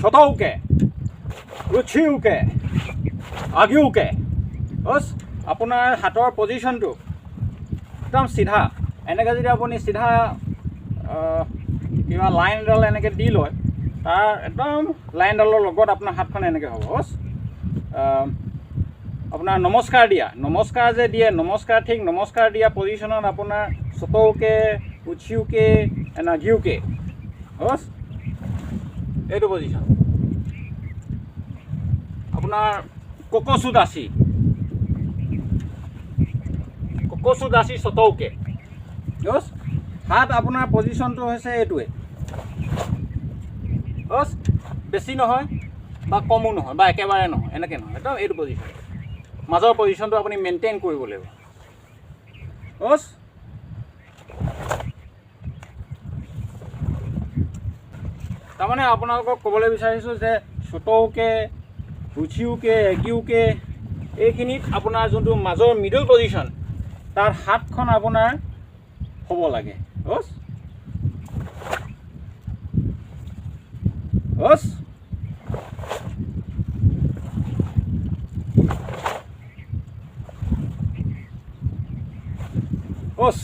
চতৌকে উঠিওকে আগিওকে বছ আপোনাৰ হাতৰ পজিশ্যনটো একদম চিধা এনেকৈ যদি আপুনি চিধা কিবা লাইন এডাল এনেকৈ দি লয় তাৰ একদম লাইনডালৰ লগত আপোনাৰ হাতখন এনেকৈ হ'ব বছ আপোনাৰ নমস্কাৰ যে দিয়ে নমস্কাৰ ঠিক নমস্কাৰ দিয়া পজিশ্যনত আপোনাৰ চতৌকে উঠিওকে নাগিওকে বছ এইটো পজিশ্যন আপোনাৰ ককচু দাসী চতৌকে বছ হাত আপোনাৰ পজিশ্যনটো হৈছে এইটোৱে বছ বেছি নহয় বা কমো নহয় বা একেবাৰে নহয় এনেকৈ নহয় একদম এইটো পজিশ্যন মাজৰ পজিশ্যনটো আপুনি মেইনটেইন কৰিব লাগিব বছ তাৰমানে আপোনালোকক ক'বলৈ বিচাৰিছোঁ যে চতৌকে উঠিওকে এগিওকে এইখিনিত আপোনাৰ যোনটো মাজৰ মিডল পজিশ্যন তাৰ হাতখন আপোনাৰ হ'ব লাগে বছ বছ বছ